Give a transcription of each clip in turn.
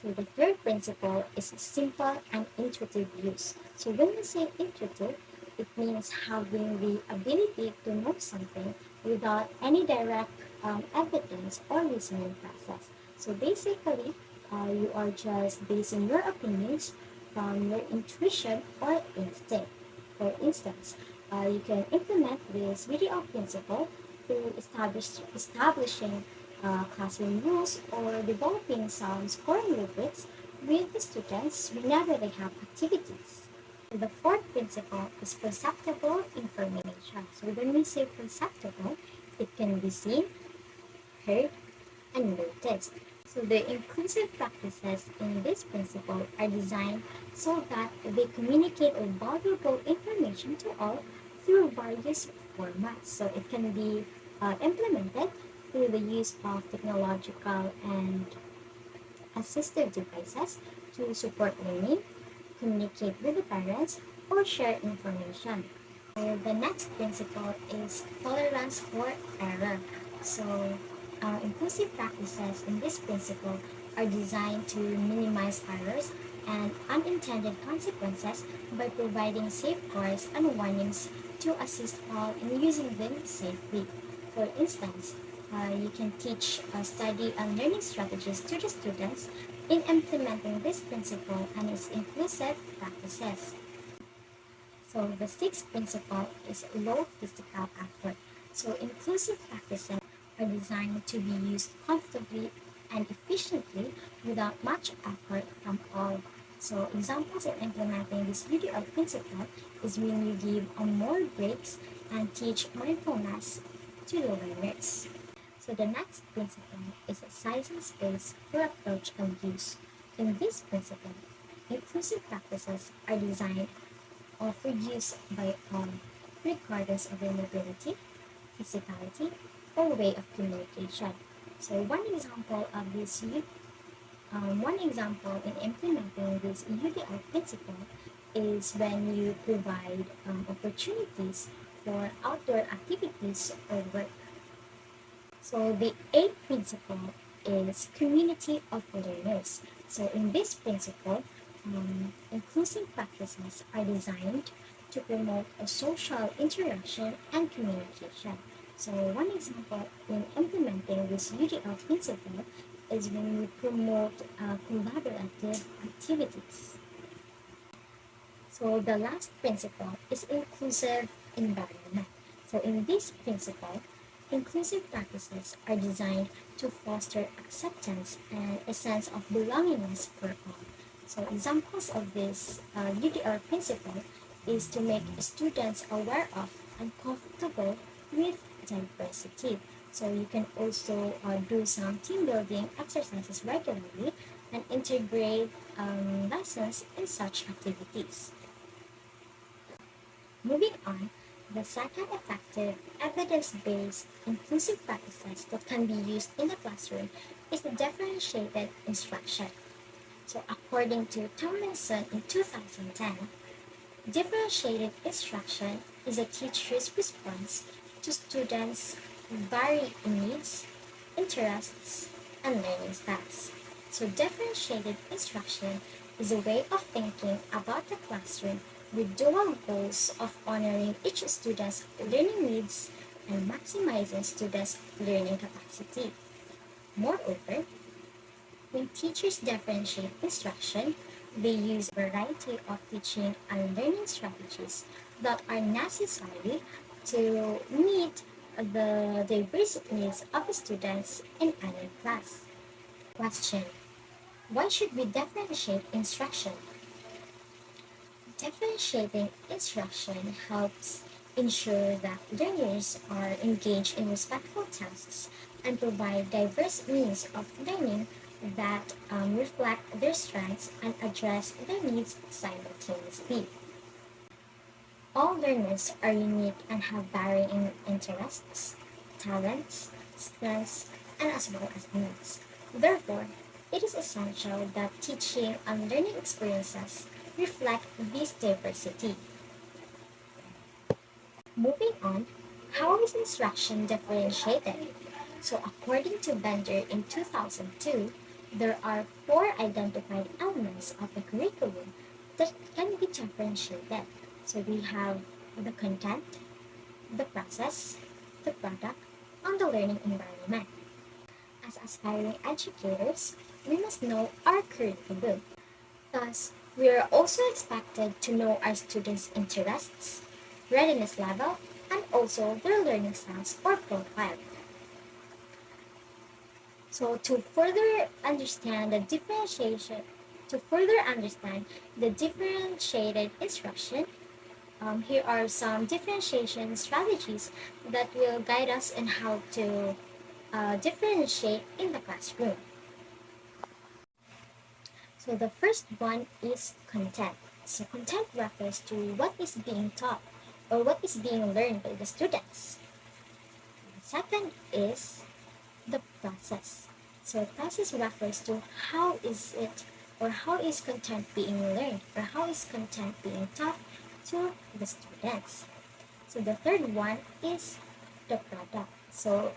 So the third principle is simple and intuitive use. So when we say intuitive, it means having the ability to know something without any direct evidence or reasoning process. So basically, you are just basing your opinions from your intuition or instinct. For instance, you can implement this video principle through establishing classroom rules or developing some scoring rubrics with the students whenever they have activities. The fourth principle is perceptible information. So when we say perceptible, it can be seen, heard, and noticed. So the inclusive practices in this principle are designed so that they communicate valuable information to all through various formats. So it can be implemented through the use of technological and assistive devices to support learning, communicate with the parents, or share information. So the next principle is tolerance for error. So inclusive practices in this principle are designed to minimize errors and unintended consequences by providing safeguards and warnings to assist all in using them safely. For instance, you can teach study and learning strategies to the students in implementing this principle and its inclusive practices. So the sixth principle is low physical effort. So inclusive practices are designed to be used comfortably and efficiently without much effort from all. So examples of implementing this UDL principle is when you give more breaks and teach mindfulness to the learners. So the next principle is a size and space for approach and use. In this principle, inclusive practices are designed or for use by all, regardless of their mobility, physicality, or way of communication. So one example in implementing this UDL principle is when you provide opportunities for outdoor activities or work. So the eighth principle is community of learners. So in this principle, inclusive practices are designed to promote a social interaction and communication. So one example in implementing this UDL principle is when we promote collaborative activities. So the last principle is inclusive environment. So in this principle, inclusive practices are designed to foster acceptance and a sense of belongingness for all. So examples of this UDR principle is to make students aware of and comfortable with diversity. So you can also do some team building exercises regularly and integrate lessons in such activities. Moving on, the second effective, evidence-based, inclusive practices that can be used in the classroom is the differentiated instruction. So according to Tomlinson in 2010, differentiated instruction is a teacher's response to students' varying needs, interests, and learning styles. So differentiated instruction is a way of thinking about the classroom with dual goals of honoring each student's learning needs and maximizing students' learning capacity. Moreover, when teachers differentiate instruction, they use a variety of teaching and learning strategies that are necessary to meet the diverse needs of students in any class. Question: why should we differentiate instruction? Differentiating instruction helps ensure that learners are engaged in respectful tasks and provide diverse means of learning that reflect their strengths and address their needs simultaneously. All learners are unique and have varying interests, talents, strengths, and as well as needs. Therefore, it is essential that teaching and learning experiences reflect this diversity. Moving on, how is instruction differentiated? So according to Bender in 2002, there are four identified elements of the curriculum that can be differentiated. So we have the content, the process, the product, and the learning environment. As aspiring educators, we must know our curriculum. Thus, we are also expected to know our students' interests, readiness level, and also their learning styles or profile. So to further understand the differentiated instruction, here are some differentiation strategies that will guide us in how to differentiate in the classroom. So the first one is content. So content refers to what is being taught or what is being learned by the students. The second is the process. So process refers to how is it or how is content being learned or how is content being taught to the students. So the third one is the product. So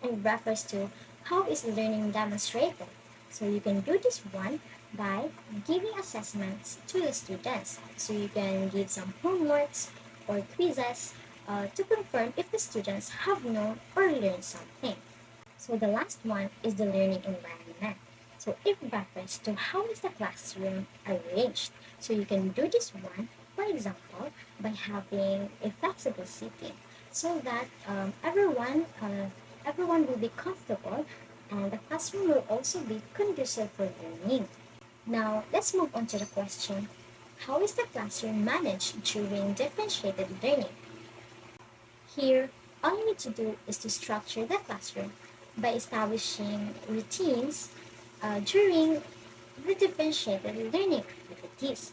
it refers to how is learning demonstrated. So you can do this one by giving assessments to the students. So you can give some homeworks or quizzes to confirm if the students have known or learned something. So the last one is the learning environment. So it refers to how is the classroom arranged. So you can do this one, for example, by having a flexible seating so that everyone will be comfortable and the classroom will also be conducive for learning. Now, let's move on to the question, how is the classroom managed during differentiated learning? Here, all you need to do is to structure the classroom by establishing routines during the differentiated learning activities.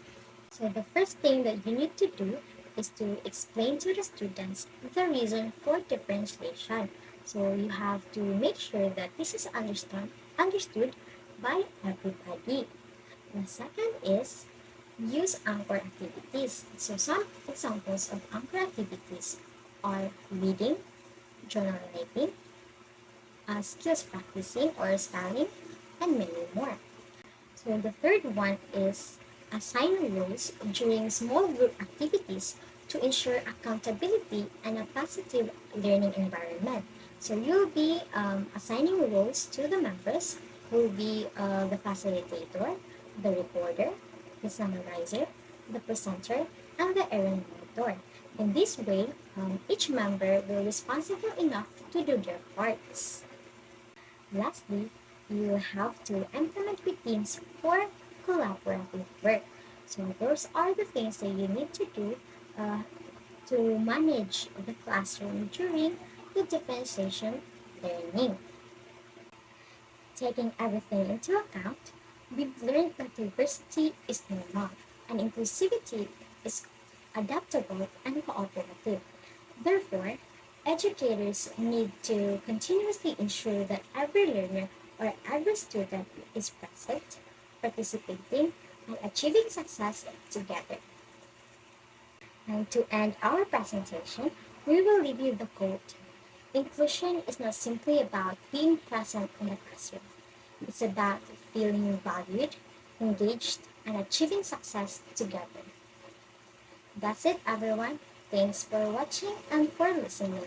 So the first thing that you need to do is to explain to the students the reason for differentiation. So you have to make sure that this is understood by everybody. The second is use anchor activities. So some examples of anchor activities are reading, journal writing, skills practicing or spelling, and many more. So the third one is assign roles during small group activities to ensure accountability and a positive learning environment. So you'll be assigning roles to the members who will be the facilitator, the reporter, the summarizer, the presenter, and the errand monitor. In this way, each member will be responsible enough to do their parts. Lastly, you have to implement routines for collaborative work. So those are the things that you need to do uh, to manage the classroom during the differentiation learning. Taking everything into account, we've learned that diversity is normal and inclusivity is adaptable and cooperative. Therefore, educators need to continuously ensure that every learner or every student is present, participating, and achieving success together. And to end our presentation, we will leave you the quote. Inclusion is not simply about being present in the classroom. It's about feeling valued, engaged, and achieving success together. That's it, everyone. Thanks for watching and for listening.